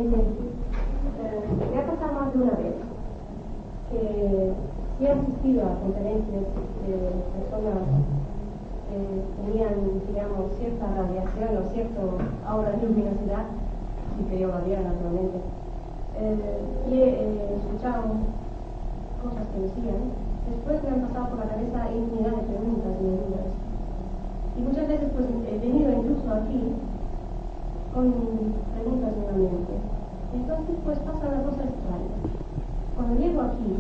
Me ha pasado más de una vez que sí he asistido a conferencias de personas que tenían, digamos, cierta radiación o cierta aura de luminosidad, sin que yo lo viera naturalmente, y he escuchado cosas que decían. Después me han pasado por la cabeza infinidad de preguntas y de dudas. Y muchas veces pues he venido incluso aquí con preguntas en la mente. Entonces pues pasa una cosa extraña. Cuando llego aquí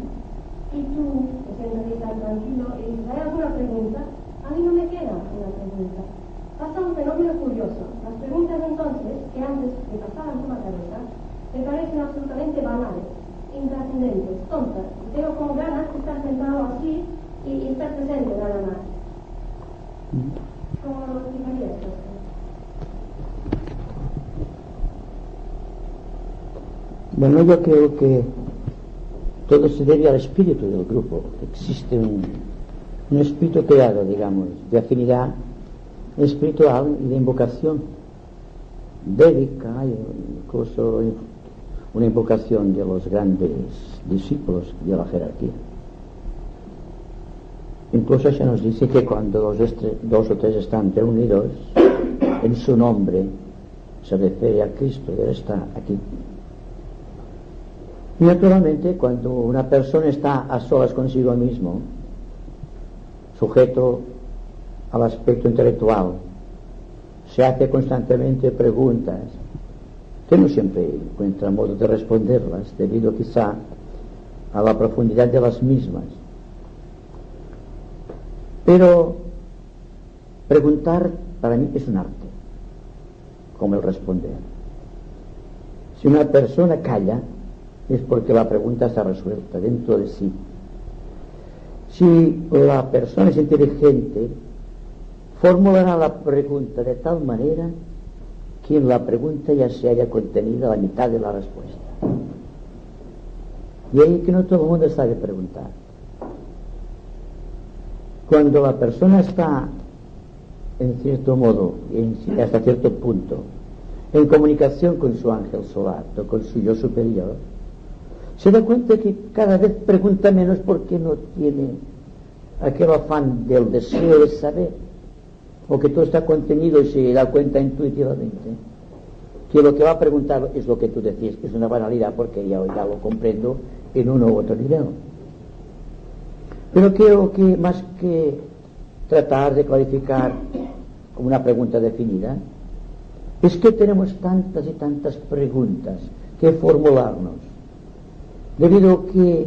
y tú te sientas ahí tan tranquilo y hay alguna pregunta, a mí no me queda una pregunta. Pasa un fenómeno curioso. Las preguntas entonces, que antes me pasaban por la cabeza, me parecen absolutamente banales, intrascendentes, tontas. Tengo como ganas de estar sentado así y estar presente nada más. ¿Cómo lo explicarías esto? Bueno, yo creo que todo se debe al espíritu del grupo. Existe un espíritu creado, digamos, de afinidad espiritual y de invocación védica, incluso una invocación de los grandes discípulos de la jerarquía. Incluso se nos dice que cuando dos o tres están reunidos en su nombre, se refiere a Cristo, Él está aquí. Y naturalmente, cuando una persona está a solas consigo mismo, sujeto al aspecto intelectual, se hace constantemente preguntas que no siempre encuentra modo de responderlas, debido quizá a la profundidad de las mismas. Pero preguntar para mí es un arte, como el responder. Si una persona calla, es porque la pregunta está resuelta dentro de sí. Si la persona es inteligente, formulará la pregunta de tal manera que en la pregunta ya se haya contenida la mitad de la respuesta. Y ahí que no todo el mundo sabe preguntar. Cuando la persona está, en cierto modo, hasta cierto punto, en comunicación con su ángel solar o con su yo superior, se da cuenta que cada vez pregunta menos porque no tiene aquel afán del deseo de saber, o que todo está contenido y se da cuenta intuitivamente que lo que va a preguntar es lo que tú decís, que es una banalidad porque ya lo comprendo en uno u otro nivel. Pero creo que más que tratar de clarificar como una pregunta definida, es que tenemos tantas y tantas preguntas que formularnos, debido a que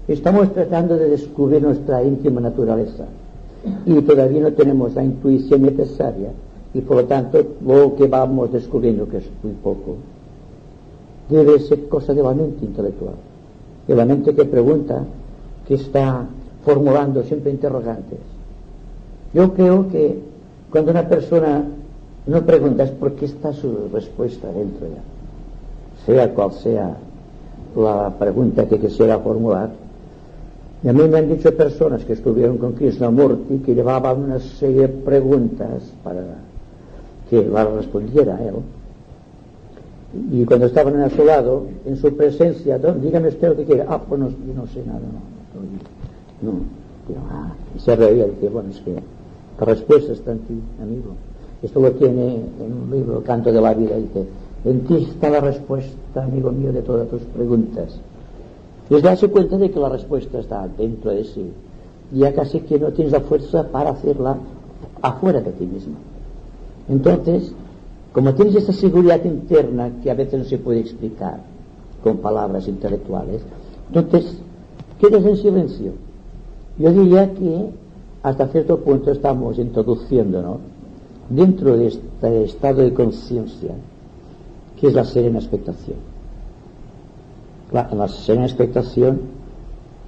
estamos tratando de descubrir nuestra íntima naturaleza y todavía no tenemos la intuición necesaria, y por lo tanto lo que vamos descubriendo, que es muy poco, debe ser cosa de la mente intelectual, de la mente que pregunta, que está formulando siempre interrogantes. Yo creo que cuando una persona no pregunta es porque está su respuesta dentro ya, sea cual sea la pregunta que quisiera formular. Y a mí me han dicho personas que estuvieron con Krishnamurti que llevaban una serie de preguntas para que la respondiera a él, y cuando estaban a su lado, en su presencia, dígame usted lo que quiere. Pues no, yo no sé nada, no. Y se reía y decía, bueno, es que la respuesta está en ti, amigo. Esto lo tiene en un libro, El canto de la vida, y dice, en ti está la respuesta, amigo mío, de todas tus preguntas. Y es darse cuenta de que la respuesta está dentro de sí, ya casi que no tienes la fuerza para hacerla afuera de ti mismo. Entonces, como tienes esta seguridad interna que a veces no se puede explicar con palabras intelectuales, entonces quedas en silencio. Yo diría que hasta cierto punto estamos introduciéndonos dentro de este estado de conciencia que es la serena expectación. En la serena expectación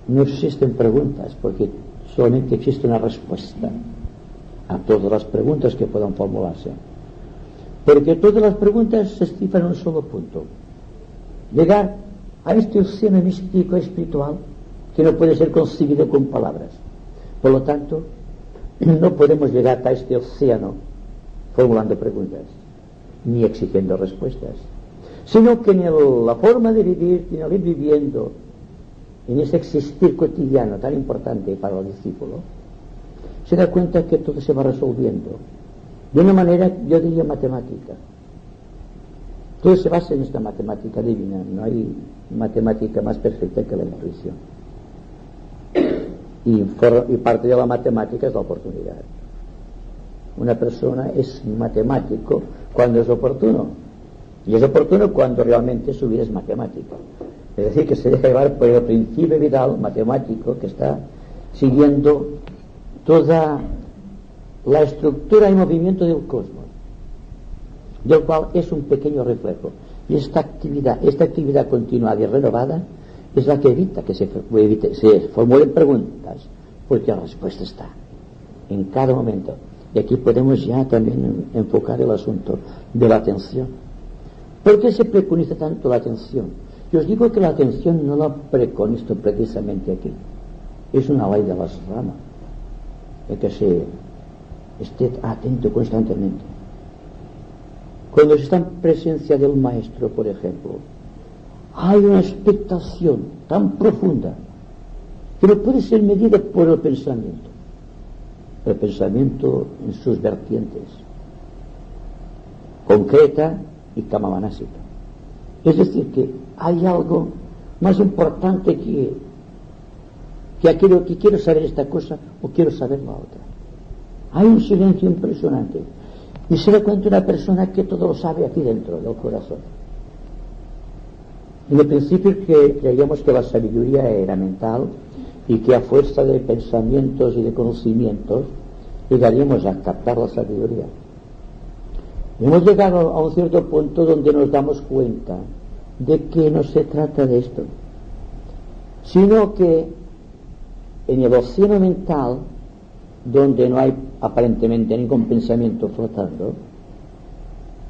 no existen preguntas, porque solamente existe una respuesta a todas las preguntas que puedan formularse, porque todas las preguntas se cifran en un solo punto: llegar a este océano místico espiritual que no puede ser concebido con palabras. Por lo tanto, no podemos llegar a este océano formulando preguntas ni exigiendo respuestas, sino que en la forma de vivir, en el ir viviendo, en ese existir cotidiano tan importante para el discípulo, se da cuenta que todo se va resolviendo de una manera, yo diría, matemática. Todo se basa en esta matemática divina. No hay matemática más perfecta que la intuición. Y parte de la matemática es la oportunidad. Una persona es matemático cuando es oportuno, y es oportuno cuando realmente su vida es matemática. Es decir, que se deja llevar por el principio vital matemático que está siguiendo toda la estructura y movimiento del cosmos, del cual es un pequeño reflejo. Y esta actividad continuada y renovada es la que evita que se formulen preguntas, porque la respuesta está en cada momento. Y aquí podemos ya también enfocar el asunto de la atención. ¿Por qué se preconiza tanto la atención? Yo os digo que la atención no la preconizo precisamente aquí. Es una ley de las ramas, de que se esté atento constantemente. Cuando se está en presencia del maestro, por ejemplo, hay una expectación tan profunda que no puede ser medida por el pensamiento en sus vertientes, concreta y kamamanásika. Es decir, que hay algo más importante que aquello que quiero saber esta cosa o quiero saber la otra. Hay un silencio impresionante y se da cuenta una persona que todo lo sabe aquí dentro del corazón. En el principio creíamos que la sabiduría era mental y que a fuerza de pensamientos y de conocimientos llegaríamos a captar la sabiduría. Hemos llegado a un cierto punto donde nos damos cuenta de que no se trata de esto, sino que en el océano mental, donde no hay aparentemente ningún pensamiento flotando,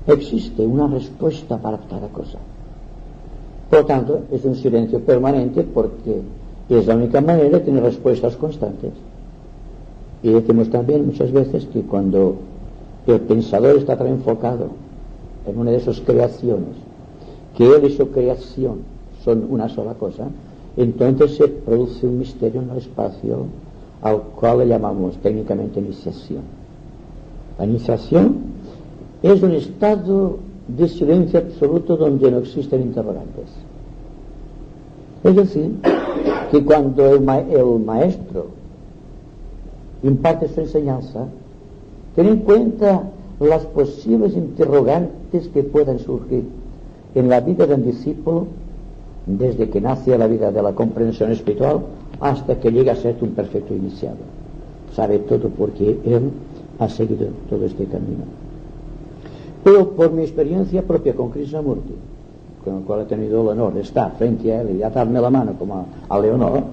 existe una respuesta para cada cosa. Por lo tanto, es un silencio permanente porque es la única manera de tener respuestas constantes. Y decimos también muchas veces que cuando el pensador está tan enfocado en una de sus creaciones, que él y su creación son una sola cosa, entonces se produce un misterio en el espacio al cual le llamamos técnicamente iniciación. La iniciación es un estado de silencio absoluto donde no existen interrogantes. Es decir, que cuando el maestro imparte su enseñanza, ten en cuenta las posibles interrogantes que puedan surgir en la vida del discípulo desde que nace la vida de la comprensión espiritual hasta que llega a ser un perfecto iniciado. Sabe todo porque él ha seguido todo este camino. Pero por mi experiencia propia con Krishnamurti, con el cual he tenido el honor de estar frente a él y a darme la mano como a Leonor,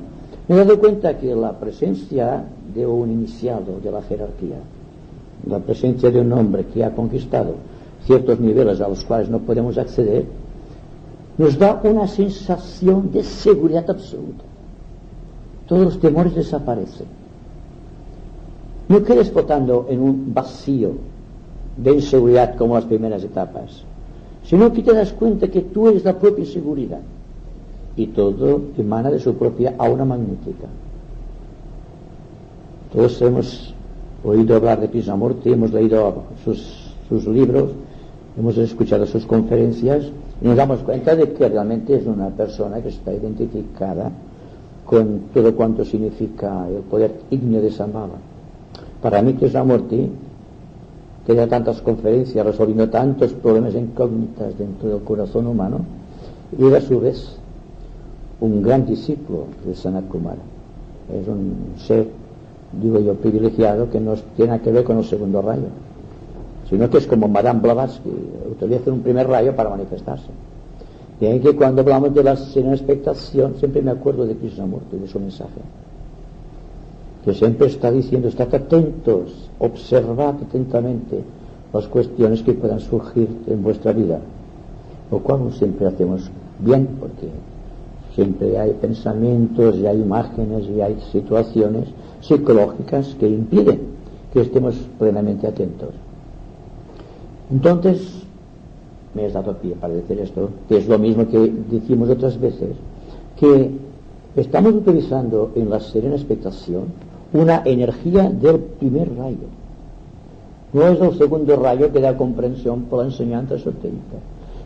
me he dado cuenta que la presencia de un iniciado de la jerarquía, la presencia de un hombre que ha conquistado ciertos niveles a los cuales no podemos acceder, nos da una sensación de seguridad absoluta. Todos los temores desaparecen. No quedes flotando en un vacío de inseguridad como las primeras etapas, sino que te das cuenta que tú eres la propia seguridad y todo emana de su propia aura magnética. Todos hemos oído hablar de Krishnamurti, hemos leído sus libros, hemos escuchado sus conferencias y nos damos cuenta de que realmente es una persona que está identificada con todo cuanto significa el poder ígneo de Shambhala. Para mí Krishnamurti, que da tantas conferencias resolviendo tantos problemas e incógnitas dentro del corazón humano, y a su vez un gran discípulo de Sanat Kumara. Es un ser, digo yo, privilegiado, que no tiene que ver con el segundo rayo, sino que es como Madame Blavatsky, utiliza un primer rayo para manifestarse. Y ahí que cuando hablamos de la serena expectación, siempre me acuerdo de Krishnamurti, de su mensaje, que siempre está diciendo: estad atentos, observad atentamente las cuestiones que puedan surgir en vuestra vida, lo cual no siempre hacemos bien, porque siempre hay pensamientos y hay imágenes y hay situaciones psicológicas que impiden que estemos plenamente atentos. Entonces, me has dado pie para decir esto, que es lo mismo que decimos otras veces, que estamos utilizando en la serena expectación una energía del primer rayo. No es el segundo rayo que da comprensión por la enseñanza esotérica,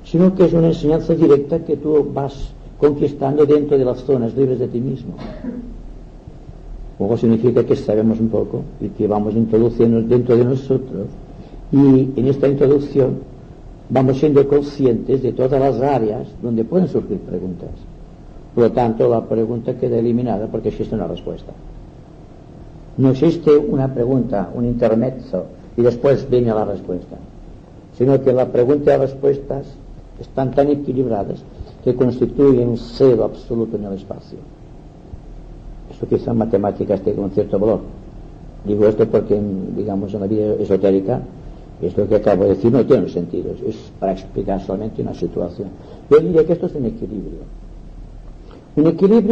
sino que es una enseñanza directa que tú vas conquistando dentro de las zonas libres de ti mismo. Luego significa que sabemos un poco y que vamos introduciendo dentro de nosotros, y en esta introducción vamos siendo conscientes de todas las áreas donde pueden surgir preguntas. Por lo tanto, la pregunta queda eliminada porque existe una respuesta. No existe una pregunta, un intermezzo y después viene la respuesta, sino que la pregunta y las respuestas están tan equilibradas que constituyen un cero absoluto en el espacio. Esto quizá en matemáticas tiene un cierto valor. Digo esto porque, digamos, en la vida esotérica, esto que acabo de decir no tiene sentido, es para explicar solamente una situación. Yo diría que esto es un equilibrio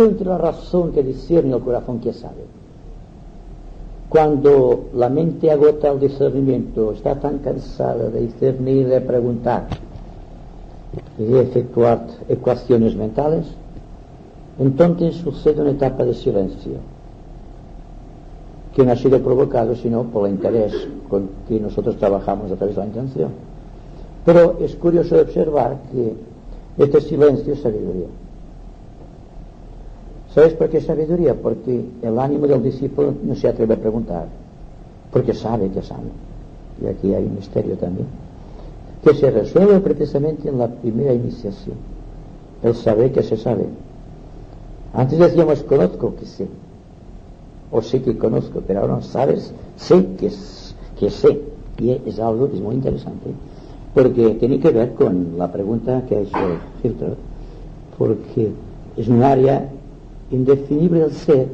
entre la razón que discierne y el corazón que sabe. Cuando la mente agota el discernimiento, está tan cansada de discernir, de preguntar y de efectuar ecuaciones mentales, entonces sucede una etapa de silencio que no ha sido provocado sino por el interés con que nosotros trabajamos a través de la intención. Pero es curioso observar que este silencio es sabiduría. ¿Sabes por qué sabiduría? Porque el ánimo del discípulo no se atreve a preguntar, porque sabe que sabe. Y aquí hay un misterio también, que se resuelve precisamente en la primera iniciación, el saber que se sabe. Antes decíamos conozco que sé, o sé que conozco, pero ahora no sabes, sé que sé. Y es algo que es muy interesante, porque tiene que ver con la pregunta que ha hecho Hiltrud, porque es un área indefinible del ser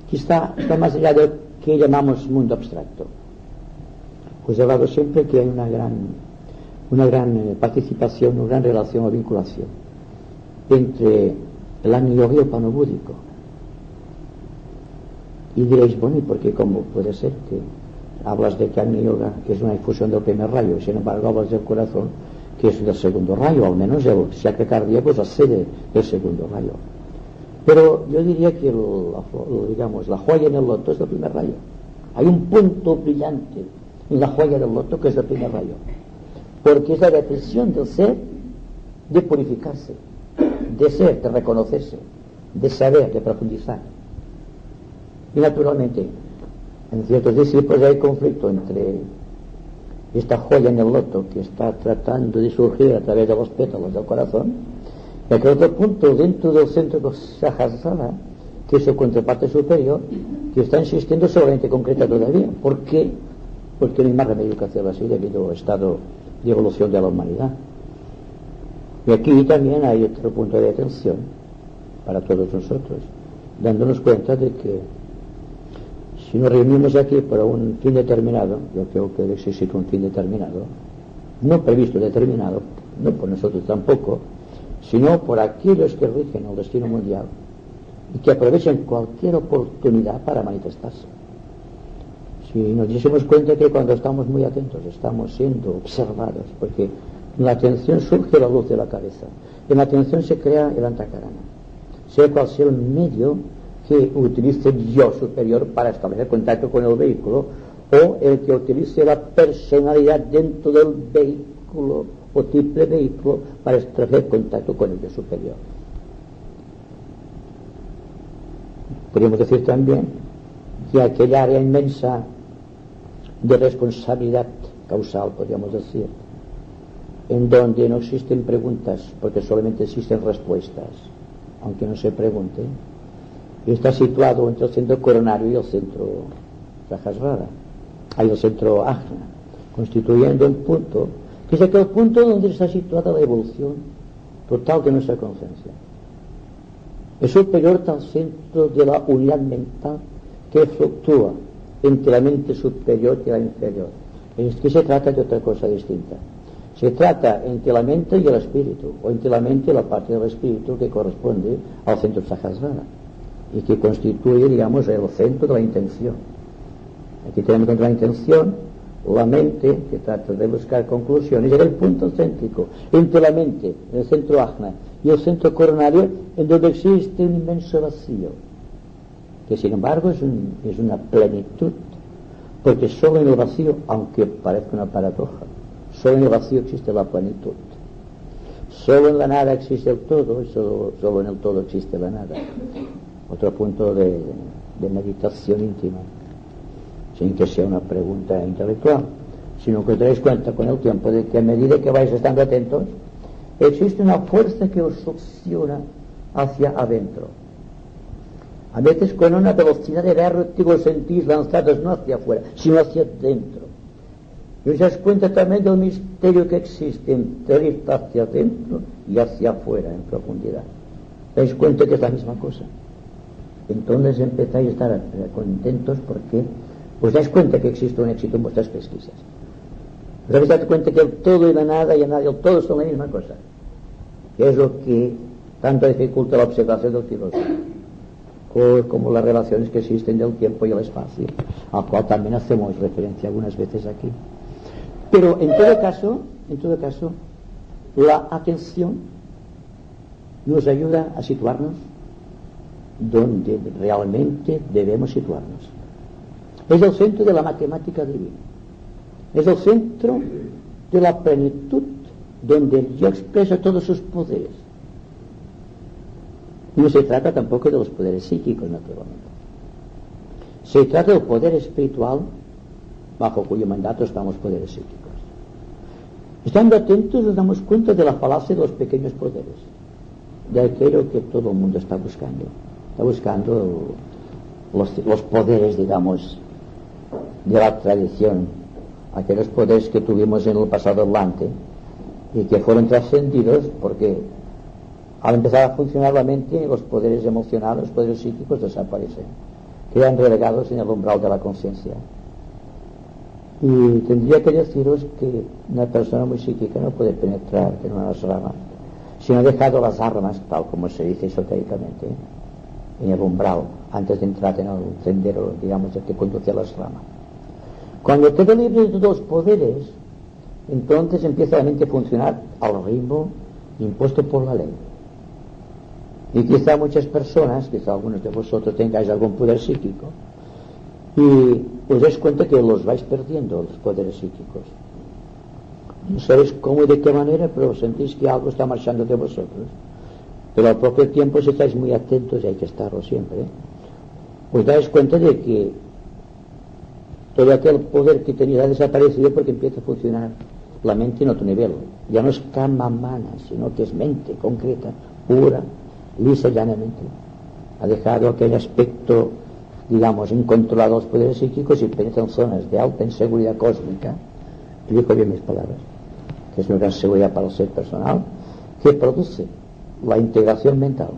que está más allá de lo que llamamos mundo abstracto. Pues he hablado siempre que hay una gran participación, una gran relación o vinculación entre el Agni Yoga y el plano búdico. Y diréis, bueno, ¿y por qué? ¿Cómo puede ser que hablas de que Agni Yoga es una infusión del primer rayo, y sin embargo hablas del corazón que es del segundo rayo? Al menos el chakra cardíaco es la sede del segundo rayo. Pero yo diría que la joya en el loto es del primer rayo. Hay un punto brillante en la joya del loto que es del primer rayo, porque es la decisión del ser de purificarse, de ser, de reconocerse, de saber, de profundizar. Y naturalmente en ciertos discípulos hay conflicto entre esta joya en el loto que está tratando de surgir a través de los pétalos del corazón, y aquel otro punto dentro del centro de Sahasrara, que es su contraparte superior, que está insistiendo solamente concreta todavía. ¿Por qué? Porque no hay más remedio que hacerlo así debido al estado de evolución de la humanidad. Y aquí también hay otro punto de atención para todos nosotros, dándonos cuenta de que si nos reunimos aquí para un fin determinado, yo creo que existe un fin determinado, no previsto determinado, no por nosotros tampoco, sino por aquellos que rigen el destino mundial y que aprovechen cualquier oportunidad para manifestarse. Si nos diésemos cuenta que cuando estamos muy atentos estamos siendo observados, porque en la atención surge la luz de la cabeza, en la atención se crea el antakarana, sea cual sea el medio que utilice el yo superior para establecer contacto con el vehículo, o el que utilice la personalidad dentro del vehículo o triple vehículo para establecer contacto con el yo superior. Podríamos decir también que aquella área inmensa de responsabilidad causal, podríamos decir, en donde no existen preguntas porque solamente existen respuestas, aunque no se pregunte, está situado entre el centro coronario y el centro Sahasrara, hay el centro Ajna, constituyendo un punto que es aquel punto donde está situada la evolución total de nuestra conciencia. Es superior al centro de la unidad mental que fluctúa entre la mente superior y la inferior. Es que se trata de otra cosa distinta. Se trata entre la mente y el espíritu, o entre la mente y la parte del espíritu que corresponde al centro Sahasrara y que constituye, digamos, el centro de la intención. Aquí tenemos la intención la mente, que trata de buscar conclusiones, llega el punto céntrico entre la mente, el centro ajna, y el centro coronario, en donde existe un inmenso vacío, que sin embargo es una plenitud, porque solo en el vacío, aunque parezca una paradoja, solo en el vacío existe la plenitud. Solo en la nada existe el todo, y solo en el todo existe la nada. Otro punto de meditación íntima, sin que sea una pregunta intelectual, sino que os daréis cuenta con el tiempo de que a medida que vais estando atentos, existe una fuerza que os succiona hacia adentro. A veces con una velocidad de vértigo os sentís lanzados no hacia afuera, sino hacia adentro. Y os dais cuenta también del misterio que existe entre ir hacia adentro y hacia afuera en profundidad. Dais cuenta que es la misma cosa. Entonces empezáis a estar contentos porque os dais cuenta que existe un éxito en vuestras pesquisas. Os habéis dado cuenta que el todo y la nada y el nada y el todo son la misma cosa, que es lo que tanto dificulta la observación del filósofo, como las relaciones que existen del tiempo y el espacio, al cual también hacemos referencia algunas veces aquí. Pero en todo caso, la atención nos ayuda a situarnos donde realmente debemos situarnos. Es el centro de la matemática divina, es el centro de la plenitud, donde Dios expresa todos sus poderes. No se trata tampoco de los poderes psíquicos, naturalmente. Se trata del poder espiritual, bajo cuyo mandato están los poderes psíquicos. Estando atentos nos damos cuenta de la falacia de los pequeños poderes, de aquello que todo el mundo está buscando. Está buscando los poderes, digamos, de la tradición, aquellos poderes que tuvimos en el pasado adelante y que fueron trascendidos porque al empezar a funcionar la mente, los poderes emocionales, los poderes psíquicos desaparecen, quedan relegados en el umbral de la conciencia. Y tendría que deciros que una persona muy psíquica no puede penetrar en una rama si no ha dejado las armas, tal como se dice esotéricamente, en el umbral, antes de entrar en el sendero, digamos, que conduce a las ramas. Cuando queda libre de todos los poderes, entonces empieza la mente a funcionar al ritmo impuesto por la ley. Y quizá muchas personas, quizá algunos de vosotros tengáis algún poder psíquico y os dais cuenta que los vais perdiendo, los poderes psíquicos. No sabéis cómo y de qué manera, pero sentís que algo está marchando de vosotros. Pero al propio tiempo, si estáis muy atentos, y hay que estarlo siempre, os dais cuenta de que todo aquel poder que tenéis ha desaparecido porque empieza a funcionar la mente en otro nivel. Ya no es kama mana, sino que es mente concreta, pura, lisa, llanamente. Ha dejado aquel aspecto, digamos, incontrolado de los poderes psíquicos y penetra en zonas de alta inseguridad cósmica. Explico bien mis palabras, que es una gran seguridad para el ser personal, que produce la integración mental.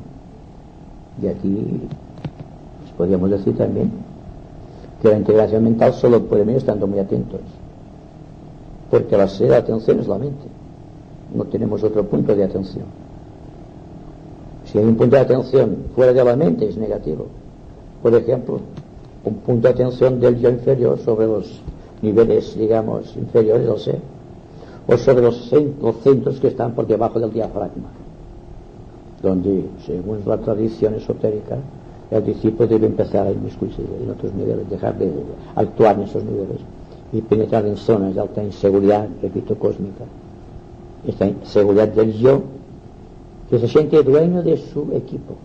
Y aquí podríamos decir también que la integración mental solo puede venir estando muy atentos, porque la sede de atención es la mente, no tenemos otro punto de atención. Si hay un punto de atención fuera de la mente es negativo. Por ejemplo, un punto de atención del yo inferior sobre los niveles, digamos, inferiores del ser, o sobre los centros que están por debajo del diafragma, donde, según la tradición esotérica, el discípulo debe empezar a inmiscuirse en otros niveles, dejar de actuar en esos niveles y penetrar en zonas de alta inseguridad, repito, cósmica. Esta inseguridad del yo, que se siente dueño de su equipo.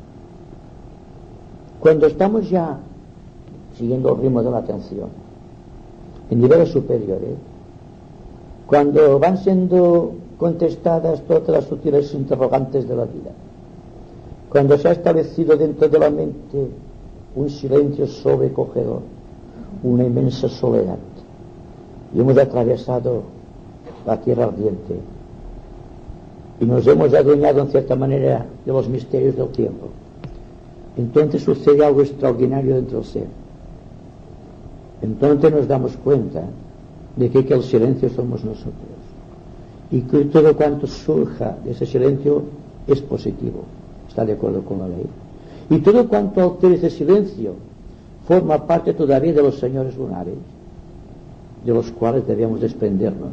Cuando estamos ya siguiendo el ritmo de la atención en niveles superiores, cuando van siendo contestadas todas las sutiles interrogantes de la vida, cuando se ha establecido dentro de la mente un silencio sobrecogedor, una inmensa soledad, y hemos atravesado la tierra ardiente y nos hemos adueñado en cierta manera de los misterios del tiempo, entonces sucede algo extraordinario dentro del ser. Entonces nos damos cuenta de que el silencio somos nosotros y que todo cuanto surja de ese silencio es positivo, está de acuerdo con la ley, y todo cuanto altere ese silencio forma parte todavía de los señores lunares, de los cuales debíamos desprendernos.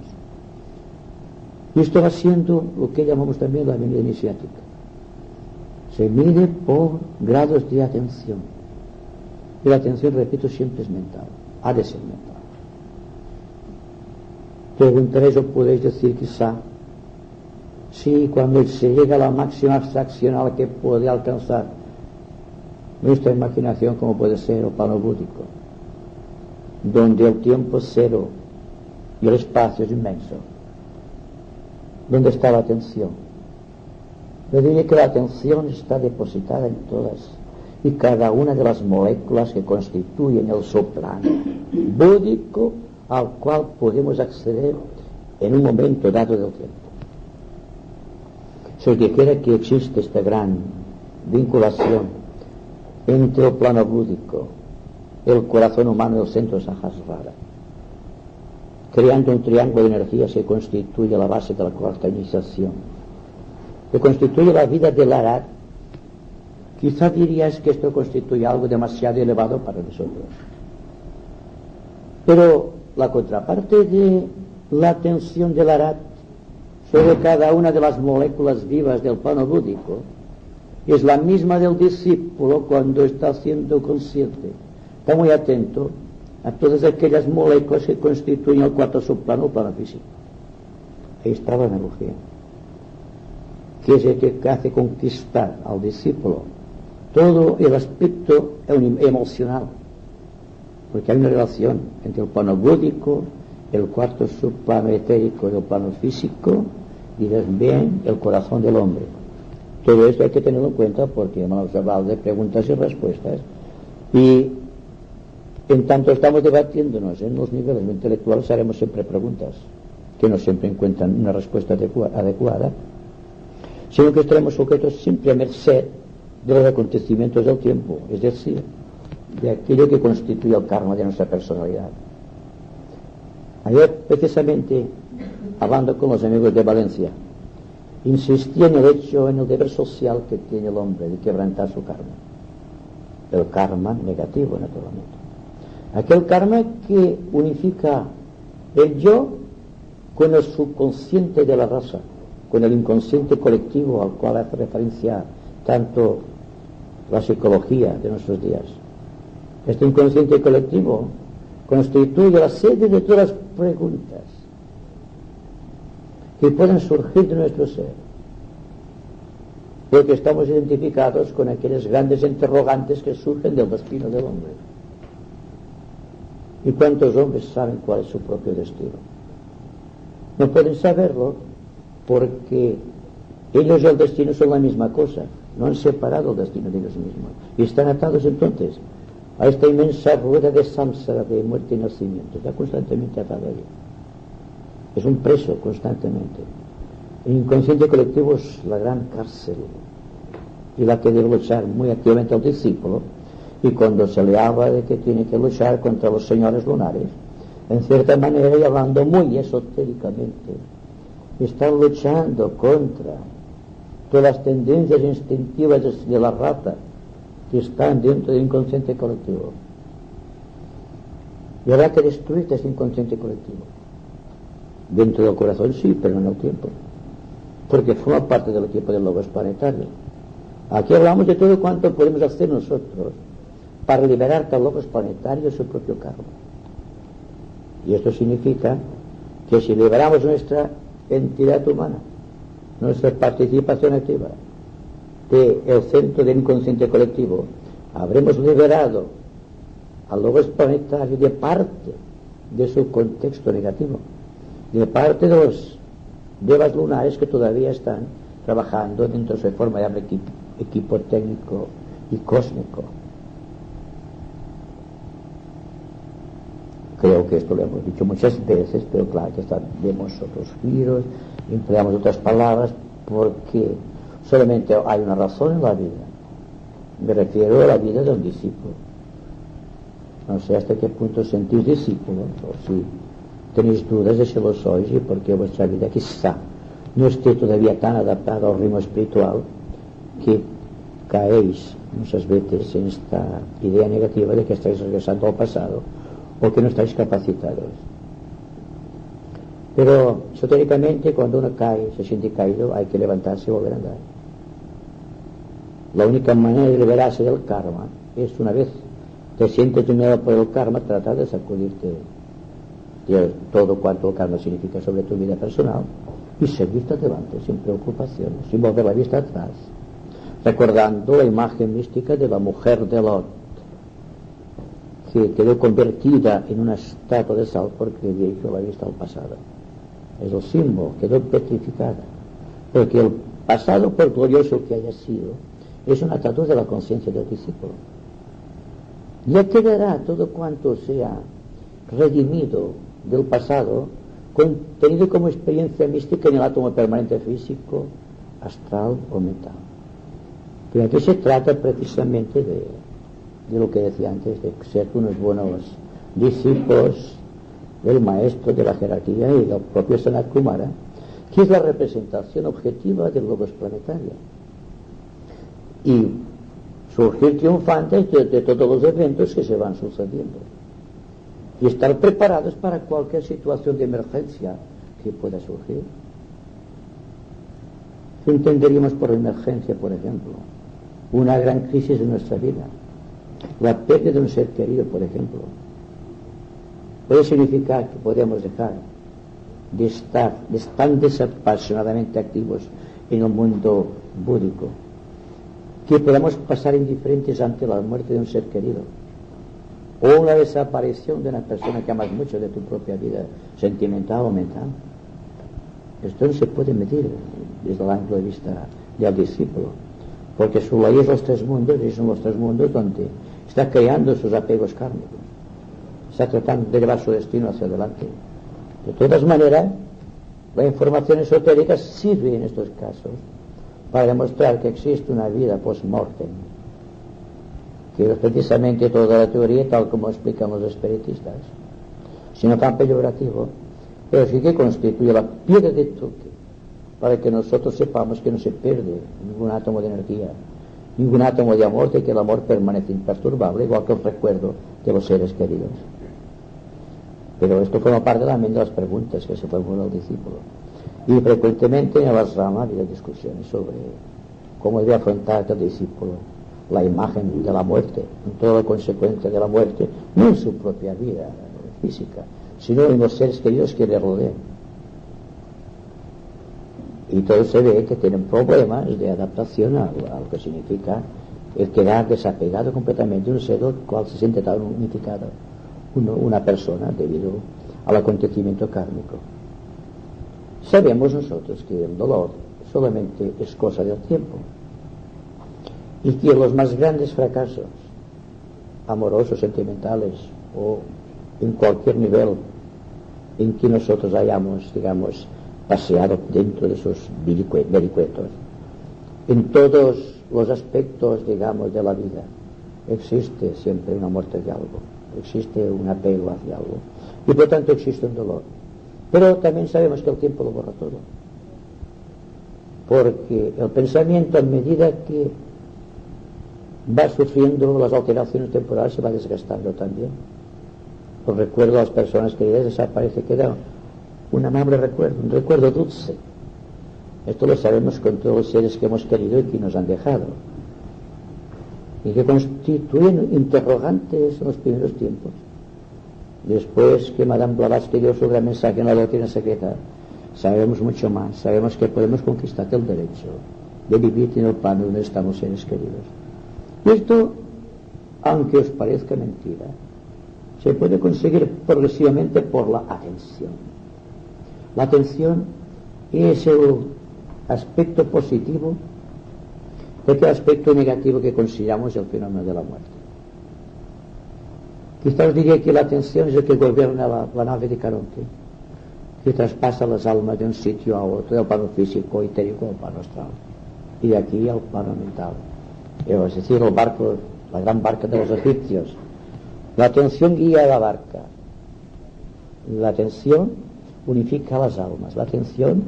Y esto va siendo lo que llamamos también la venida iniciática. Se mide por grados de atención. Y la atención, repito, siempre es mental. Ha de ser mental. Preguntaréis o podéis decir quizá si cuando se llega a la máxima abstracción a la que puede alcanzar nuestra imaginación, como puede ser el plano búdico, donde el tiempo es cero y el espacio es inmenso, ¿dónde está la atención? Yo diría que la atención está depositada en todas y cada una de las moléculas que constituyen el soplano búdico al cual podemos acceder en un momento dado del tiempo. Si os dijera que existe esta gran vinculación entre el plano búdico, el corazón humano y el centro Sahasrara, creando un triángulo de energías que constituye la base de la cuarta iniciación, que constituye la vida del Arhat, quizá dirías que esto constituye algo demasiado elevado para nosotros. Pero la contraparte de la atención del Arhat sobre cada una de las moléculas vivas del plano búdico es la misma del discípulo cuando está siendo consciente. Está muy atento a todas aquellas moléculas que constituyen el cuarto subplano o plano físico. Ahí está la analogía, que es el que hace conquistar al discípulo todo el aspecto emocional, porque hay una relación entre el plano búdico, el cuarto subplano etérico y el plano físico, y también el corazón del hombre. Todo esto hay que tenerlo en cuenta porque hemos hablado de preguntas y respuestas, y en tanto estamos debatiéndonos en los niveles intelectuales, haremos siempre preguntas que no siempre encuentran una respuesta adecuada, sino que estaremos sujetos siempre a merced de los acontecimientos del tiempo, es decir, de aquello que constituye el karma de nuestra personalidad. Ayer, precisamente, hablando con los amigos de Valencia, insistí en el hecho, en el deber social que tiene el hombre de quebrantar su karma. El karma negativo, naturalmente. Aquel karma que unifica el yo con el subconsciente de la raza, con el inconsciente colectivo al cual hace referencia tanto la psicología de nuestros días. Este inconsciente colectivo constituye la sede de todas las preguntas que pueden surgir de nuestro ser, porque estamos identificados con aquellos grandes interrogantes que surgen del destino del hombre. ¿Y cuántos hombres saben cuál es su propio destino? No pueden saberlo porque ellos y el destino son la misma cosa, no han separado el destino de ellos mismos y están atados entonces a esta inmensa rueda de samsara, de muerte y nacimiento. Está constantemente atado a ello. Es un preso constantemente. El inconsciente colectivo es la gran cárcel y la que debe luchar muy activamente al discípulo, y cuando se le habla de que tiene que luchar contra los señores lunares, en cierta manera y hablando muy esotéricamente, están luchando contra todas las tendencias instintivas de la rata que están dentro del inconsciente colectivo. Y habrá que destruir este inconsciente colectivo. Dentro del corazón sí, pero no en el tiempo, porque forma parte del equipo del logos planetario. Aquí hablamos de todo cuanto podemos hacer nosotros para liberar tal logos planetario de su propio karma. Y esto significa que si liberamos nuestra entidad humana, nuestra participación activa del centro del inconsciente colectivo, habremos liberado al logos planetario de parte de su contexto negativo, de parte de los devas lunares que todavía están trabajando dentro de su forma de equipo técnico y cósmico. Creo que esto lo hemos dicho muchas veces, pero claro que demos otros giros, empleamos otras palabras, porque solamente hay una razón en la vida. Me refiero a la vida de un discípulo. No sé hasta qué punto sentís discípulos, o si tenéis dudas de si lo sois, y porque vuestra vida quizá no esté todavía tan adaptada al ritmo espiritual, que caéis muchas veces en esta idea negativa de que estáis regresando al pasado o que no estáis capacitados. Pero esotéricamente, cuando uno cae, se siente caído, hay que levantarse y volver a andar. La única manera de liberarse del karma es, una vez te sientes dominado por el karma, tratar de sacudirte de todo cuanto el karma significa sobre tu vida personal y seguirte adelante sin preocupaciones, sin volver la vista atrás, recordando la imagen mística de la mujer de Lot, que quedó convertida en una estatua de sal porque dirigió la vista al pasado. Es el símbolo, quedó petrificada, porque el pasado, por glorioso que haya sido, es una estatua de la conciencia del discípulo. Ya quedará todo cuanto sea redimido del pasado, contenido como experiencia mística en el átomo permanente físico, astral o mental. Pero aquí se trata precisamente de lo que decía antes, de ser unos buenos discípulos del maestro de la jerarquía y del propio Sanat Kumara, que es la representación objetiva del logos planetario, y surgir triunfantes de todos los eventos que se van sucediendo y estar preparados para cualquier situación de emergencia que pueda surgir. ¿Qué entenderíamos por emergencia, por ejemplo? Una gran crisis de nuestra vida, la pérdida de un ser querido, por ejemplo. Puede significar que podemos dejar de estar tan desapasionadamente activos en el mundo búdico, que podamos pasar indiferentes ante la muerte de un ser querido, o la desaparición de una persona que amas mucho de tu propia vida sentimental o mental. Esto no se puede medir desde el ángulo de vista del discípulo, porque su ley es los tres mundos, y son los tres mundos donde está creando sus apegos kármicos, está tratando de llevar su destino hacia adelante. De todas maneras, la información esotérica sirve en estos casos para demostrar que existe una vida post-mortem, que es precisamente toda la teoría tal como explicamos los espiritistas, sino tan peyorativo, pero sí que constituye la piedra de toque para que nosotros sepamos que no se pierde ningún átomo de energía, ningún átomo de amor, de que el amor permanece imperturbable, igual que el recuerdo de los seres queridos. Pero esto forma parte también de las preguntas que se formulan al discípulo. Y frecuentemente en las ramas ha habido discusiones sobre cómo debe afrontar el discípulo la imagen de la muerte, en toda la consecuencia de la muerte, no en su propia vida física, sino en los seres queridos que le rodean. Y todo se ve que tienen problemas de adaptación a lo que significa el quedar desapegado completamente de un ser del cual se siente tan unificado una persona debido al acontecimiento kármico. Sabemos nosotros que el dolor solamente es cosa del tiempo y que los más grandes fracasos amorosos, sentimentales o en cualquier nivel en que nosotros hayamos, digamos, paseado dentro de esos vericuetos, en todos los aspectos, digamos, de la vida existe siempre una muerte de algo, existe un apego hacia algo y por tanto existe un dolor. Pero también sabemos que el tiempo lo borra todo, porque el pensamiento, a medida que va sufriendo las alteraciones temporales, se va desgastando también. El recuerdo a las personas queridas desaparece, queda un amable recuerdo, un recuerdo dulce. Esto lo sabemos con todos los seres que hemos querido y que nos han dejado, y que constituyen interrogantes en los primeros tiempos. Después que Madame Blavatsky dio su gran mensaje en la doctrina secreta, sabemos mucho más, sabemos que podemos conquistar el derecho de vivir en el plano donde estamos seres queridos. Y esto, aunque os parezca mentira, se puede conseguir progresivamente por la atención. La atención es el aspecto positivo de aquel aspecto negativo que consideramos el fenómeno de la muerte. Quizás diría que la atención es el que gobierna la nave de Caronte, que traspasa las almas de un sitio a otro, del plano físico, etérico al plano astral, y de aquí al plano mental. Es decir, el barco, la gran barca de los egipcios. La atención guía la barca. La atención unifica las almas. La atención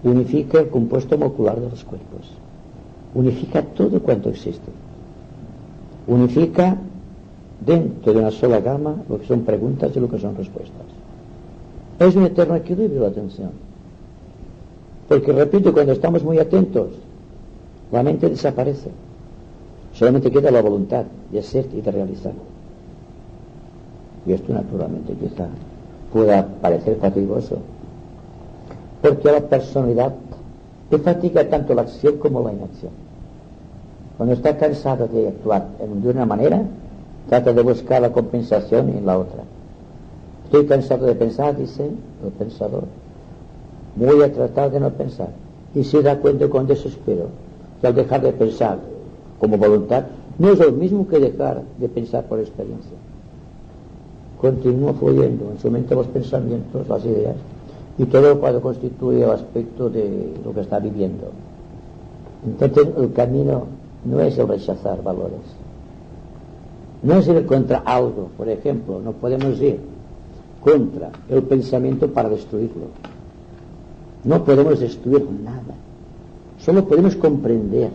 unifica el compuesto molecular de los cuerpos. Unifica todo cuanto existe. Unifica dentro de una sola gama lo que son preguntas y lo que son respuestas. es un eterno equilibrio la atención. Porque, repito, cuando estamos muy atentos, la mente desaparece. Solamente queda la voluntad de ser y de realizar. Y esto, naturalmente, quizá pueda parecer fatigoso, porque a la personalidad le fatiga tanto la acción como la inacción. Cuando está cansado de actuar de una manera, trata de buscar la compensación en la otra. Estoy cansado de pensar, dice el pensador, voy a tratar de no pensar. Y se da cuenta con desespero que al dejar de pensar como voluntad no es lo mismo que dejar de pensar por experiencia. Continúa fluyendo en su mente los pensamientos, las ideas, y todo lo cual constituye el aspecto de lo que está viviendo. Entonces el camino no es el rechazar valores, no es ir contra algo. Por ejemplo, no podemos ir contra el pensamiento para destruirlo. No podemos destruir nada, solo podemos comprender.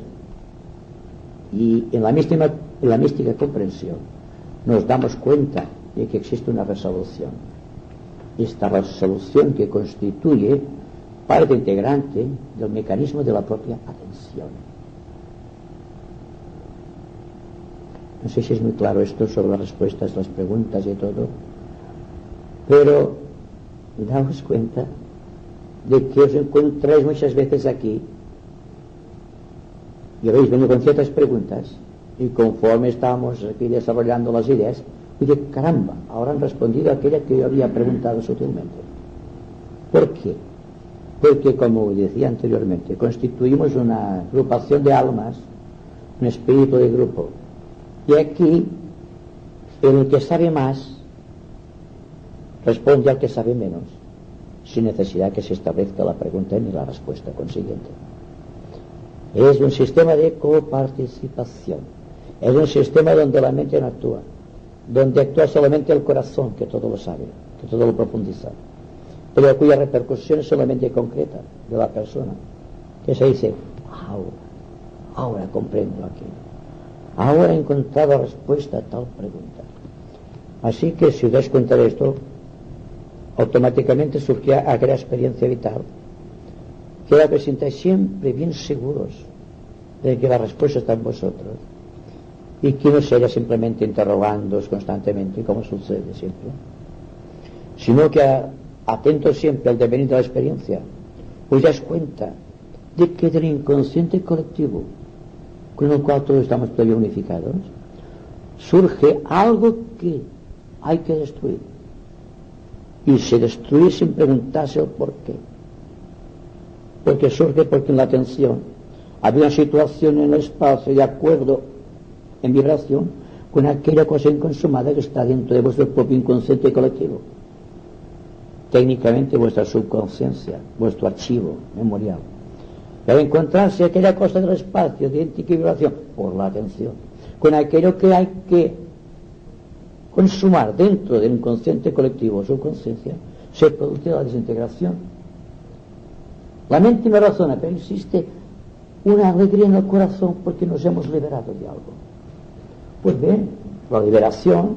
Y en la mística comprensión nos damos cuenta de que existe una resolución. Esta resolución que constituye parte integrante del mecanismo de la propia atención. No sé si es muy claro esto sobre las respuestas, las preguntas y todo, pero daos cuenta de que os encontráis muchas veces aquí y habéis venido con ciertas preguntas, y conforme estamos aquí desarrollando las ideas, y de caramba, ahora han respondido a aquella que yo había preguntado sutilmente. ¿Por qué? Porque, como decía anteriormente, constituimos una agrupación de almas, un espíritu de grupo, y aquí el que sabe más responde al que sabe menos, sin necesidad que se establezca la pregunta ni la respuesta consiguiente. Es un sistema de coparticipación, es un sistema donde la mente no actúa, donde actúa solamente el corazón, que todo lo sabe, que todo lo profundiza, pero cuya repercusión es solamente concreta de la persona, que se dice, ahora comprendo aquello, ahora he encontrado respuesta a tal pregunta. Así que si os dais cuenta de esto, automáticamente surgirá aquella experiencia vital que la presentáis siempre bien seguros de que la respuesta está en vosotros, y que no se haya simplemente interrogándoos constantemente, como sucede siempre, sino que atentos siempre al devenir de la experiencia, os dais cuenta de que del inconsciente colectivo con el cual todos estamos todavía unificados surge algo que hay que destruir, y se destruye sin preguntarse el por qué, porque surge porque en la atención había una situación en el espacio de acuerdo en vibración con aquella cosa inconsumada que está dentro de vuestro propio inconsciente colectivo, técnicamente vuestra subconsciencia, vuestro archivo memorial. Debe encontrarse aquella cosa del espacio de idéntica vibración por la atención con aquello que hay que consumar dentro del inconsciente colectivo o subconsciencia. Se produce la desintegración. La mente no razona, pero existe una alegría en el corazón porque nos hemos liberado de algo. Pues bien, la liberación,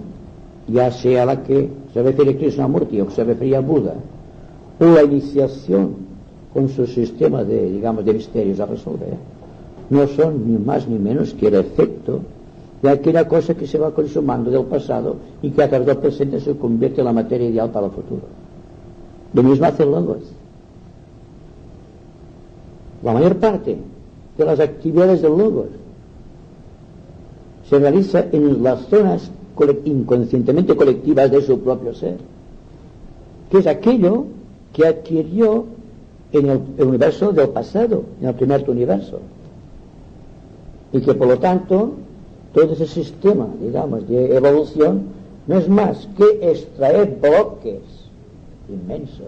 ya sea la que se refiere a Krishnamurti o que se refiere a Buda, o la iniciación con su sistema de, digamos, de misterios a resolver, no son ni más ni menos que el efecto de aquella cosa que se va consumando del pasado y que a través del presente se convierte en la materia ideal para el futuro. Lo mismo hace el Logos. La mayor parte de las actividades del Logos se realiza en las zonas inconscientemente colectivas de su propio ser, que es aquello que adquirió en el universo del pasado, en el primer universo, y que por lo tanto todo ese sistema, digamos, de evolución no es más que extraer bloques inmensos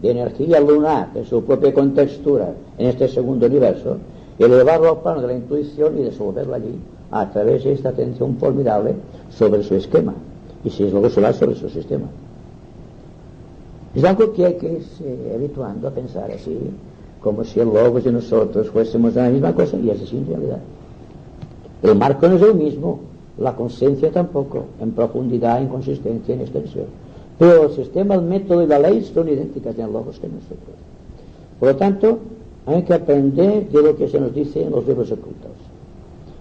de energía lunar de su propia contextura en este segundo universo, elevarlo al plano de la intuición y disolverlo allí a través de esta atención formidable sobre su esquema, y si es luego solar sobre su sistema. Es algo que hay que irse habituando a pensar así, como si el logos de nosotros fuésemos de la misma cosa, y es así en realidad. El marco no es el mismo, la conciencia tampoco, en profundidad, en consistencia, en extensión. Pero el sistema, el método y la ley son idénticas en el logos que en nosotros. Por lo tanto, hay que aprender de lo que se nos dice en los libros ocultos.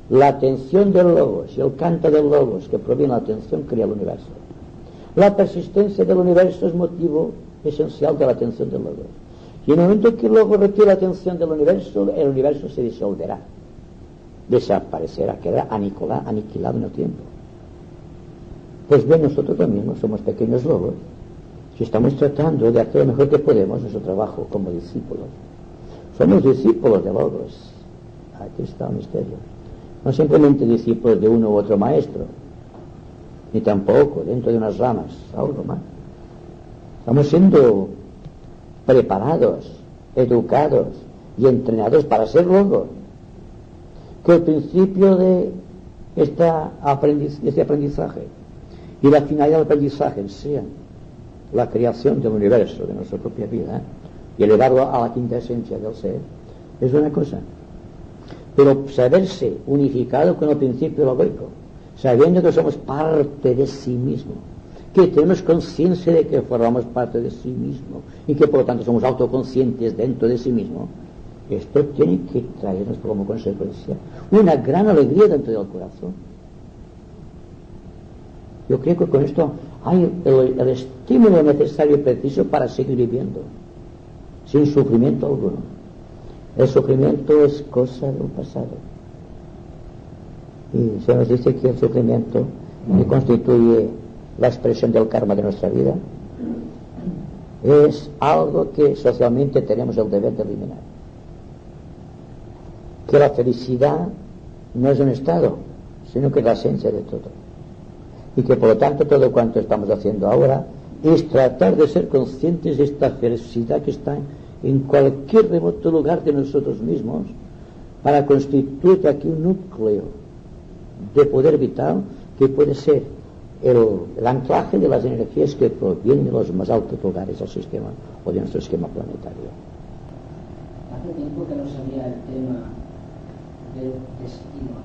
La atención del logos y el canto del logos que proviene de la atención crea el universo. La persistencia del universo es motivo esencial de la atención del logos. Y en el momento que el logos retira la atención del universo, el universo se disolverá, desaparecerá, quedará aniquilado en el tiempo. Pues bien, nosotros también somos pequeños logos. Si estamos tratando de hacer lo mejor que podemos en nuestro trabajo como discípulos, somos discípulos de logos. Aquí está el misterio. No simplemente discípulos de uno u otro maestro, ni tampoco dentro de unas ramas, algo más. Estamos siendo preparados, educados y entrenados para ser logos. Que el principio de este aprendizaje y la finalidad del aprendizaje sea la creación del universo, de nuestra propia vida, y elevarlo a la quinta esencia del ser, es una cosa. Pero saberse unificado con el principio logoico, sabiendo que somos parte de sí mismo, que tenemos conciencia de que formamos parte de sí mismo y que por lo tanto somos autoconscientes dentro de sí mismo, esto tiene que traernos como consecuencia una gran alegría dentro del corazón. Yo creo que con esto hay el estímulo necesario y preciso para seguir viviendo sin sufrimiento alguno. El sufrimiento es cosa del pasado. Y se nos dice que el sufrimiento que constituye la expresión del karma de nuestra vida es algo que socialmente tenemos el deber de eliminar. Que la felicidad no es un estado, sino que es la esencia de todo. Y que por lo tanto todo cuanto estamos haciendo ahora es tratar de ser conscientes de esta felicidad que está en cualquier remoto lugar de nosotros mismos, para constituir aquí un núcleo de poder vital que puede ser el anclaje de las energías que provienen de los más altos lugares del sistema o de nuestro esquema planetario. Hace tiempo que no sabía el tema del destino,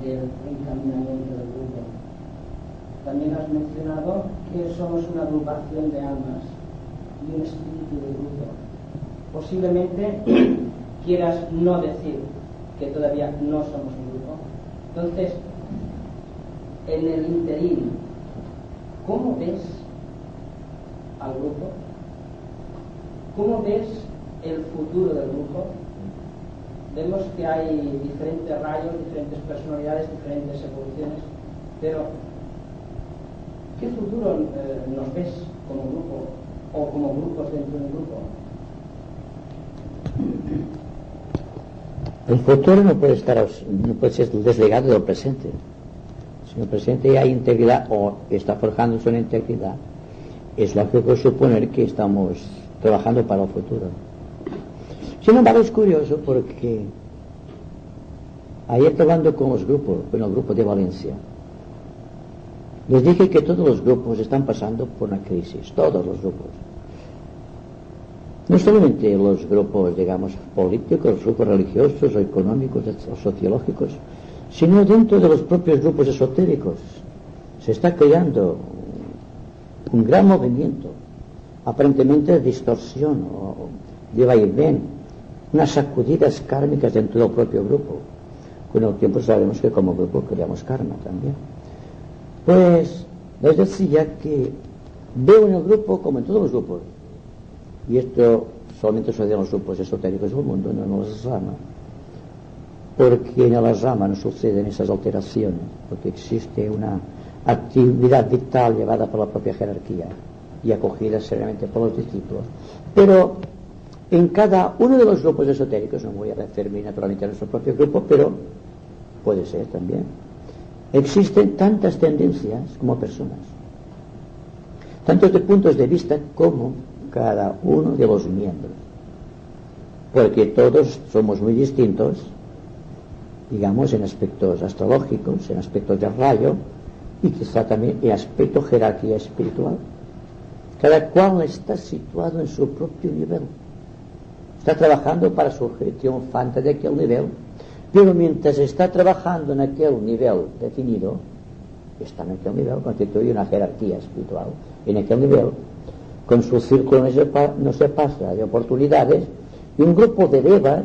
del encaminamiento del grupo. También has mencionado que somos una agrupación de almas y un espíritu de grupo. Posiblemente quieras no decir que todavía no somos un grupo. Entonces, en el interín, ¿cómo ves al grupo? ¿Cómo ves el futuro del grupo? Vemos que hay diferentes rayos, diferentes personalidades, diferentes evoluciones, pero ¿qué futuro nos ves como grupo o como grupos dentro del grupo? El futuro no puede ser desligado del presente. Si en el presente hay integridad o está forjándose una integridad, es lógico suponer que estamos trabajando para el futuro. Sin embargo, es curioso porque ayer hablando con el grupo de Valencia, les dije que todos los grupos están pasando por una crisis, todos los grupos. No solamente los grupos, digamos, políticos, los grupos religiosos o económicos o sociológicos, sino dentro de los propios grupos esotéricos. Se está creando un gran movimiento, aparentemente de distorsión o de vaivén, unas sacudidas kármicas dentro del propio grupo. Con el tiempo sabemos que como grupo creamos karma también. Pues les decía que veo en el grupo, como en todos los grupos, y esto solamente sucede en los grupos esotéricos del mundo, no en las ramas, porque en las ramas no suceden esas alteraciones, porque existe una actividad vital llevada por la propia jerarquía y acogida seriamente por los discípulos. Pero en cada uno de los grupos esotéricos, no me voy a referirme naturalmente a nuestro propio grupo, pero puede ser también, existen tantas tendencias como personas, tantos de puntos de vista como cada uno de los miembros, porque todos somos muy distintos, digamos, en aspectos astrológicos, en aspectos de rayo y quizá también en aspecto jerarquía espiritual. Cada cual está situado en su propio nivel, está trabajando para surgir triunfante de aquel nivel, pero mientras está trabajando en aquel nivel definido, está en aquel nivel, constituye una jerarquía espiritual. En aquel nivel, con su círculo no se pasa de oportunidades, y un grupo de devas,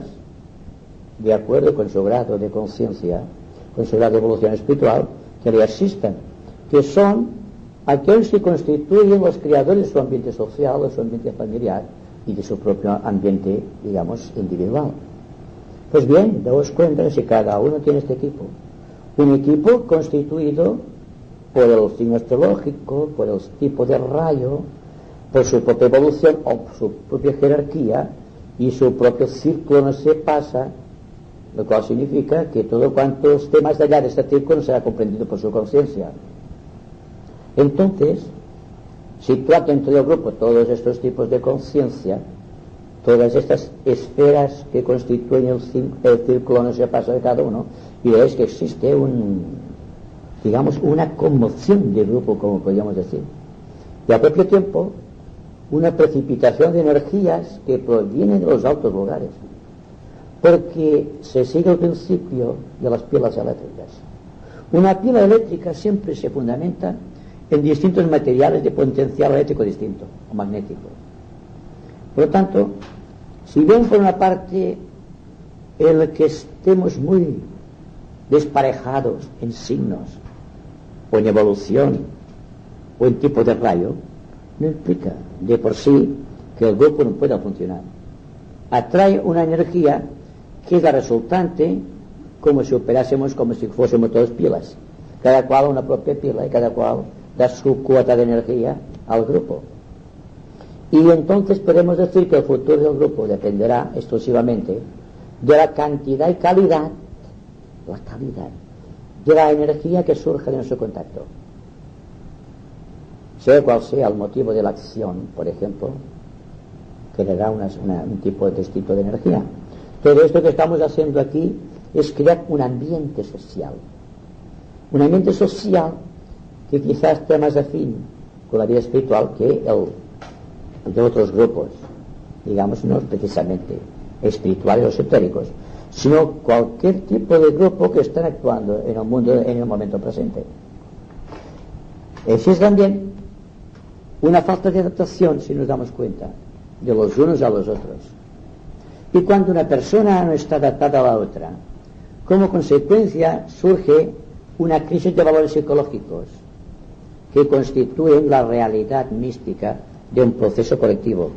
de acuerdo con su grado de conciencia, con su grado de evolución espiritual, que le asistan, que son aquellos que constituyen los creadores de su ambiente social, de su ambiente familiar y de su propio ambiente, digamos, individual. Pues bien, daos cuenta de si cada uno tiene este equipo. Un equipo constituido por el signo astrológico, por el tipo de rayo, por su propia evolución o por su propia jerarquía, y su propio círculo no se pasa, lo cual significa que todo cuanto esté más allá de este círculo será comprendido por su conciencia. Entonces, situar dentro del grupo todos estos tipos de conciencia, todas estas esferas que constituyen el círculo no se pasa de cada uno, y veis que existe una conmoción de grupo, como podríamos decir, y al propio tiempo una precipitación de energías que provienen de los altos lugares, porque se sigue el principio de las pilas eléctricas. Una pila eléctrica siempre se fundamenta en distintos materiales de potencial eléctrico distinto o magnético. Por lo tanto, si bien por una parte el que estemos muy desparejados en signos o en evolución o en tipo de rayo, no implica de por sí que el grupo no pueda funcionar. Atrae una energía que es la resultante, como si operásemos como si fuésemos todos pilas, cada cual una propia pila, y cada cual da su cuota de energía al grupo. Y entonces podemos decir que el futuro del grupo dependerá exclusivamente de la cantidad y calidad de la energía que surge de nuestro contacto. Sea cual sea el motivo de la acción, por ejemplo, generará un tipo distinto de energía. Todo esto que estamos haciendo aquí es crear un ambiente social. Un ambiente social que quizás esté más afín con la vida espiritual que el de otros grupos, digamos, no precisamente espirituales o esotéricos, sino cualquier tipo de grupo que estén actuando en el mundo en el momento presente. Existe también una falta de adaptación, si nos damos cuenta, de los unos a los otros. Y cuando una persona no está adaptada a la otra, como consecuencia surge una crisis de valores psicológicos que constituyen la realidad mística de un proceso colectivo.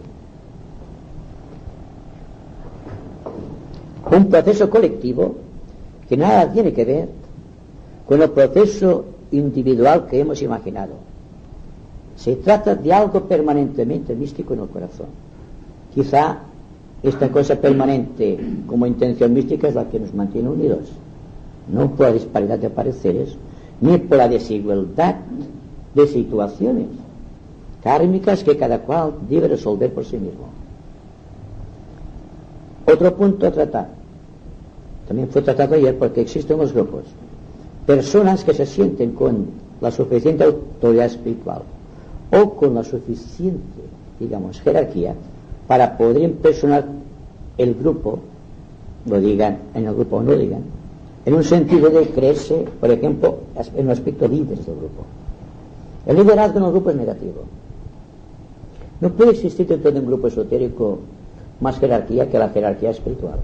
Un proceso colectivo que nada tiene que ver con el proceso individual que hemos imaginado. Se trata de algo permanentemente místico en el corazón. Quizá esta cosa permanente como intención mística es la que nos mantiene unidos, no por la disparidad de pareceres ni por la desigualdad de situaciones kármicas que cada cual debe resolver por sí mismo. Otro punto a tratar, también fue tratado ayer, porque existen los grupos, personas que se sienten con la suficiente autoridad espiritual o con la suficiente, digamos, jerarquía para poder impresionar el grupo, lo digan en el grupo o no lo digan, en un sentido de creerse, por ejemplo, en un aspecto líder del grupo. El liderazgo en el grupo es negativo. No puede existir dentro de un grupo esotérico más jerarquía que la jerarquía espiritual.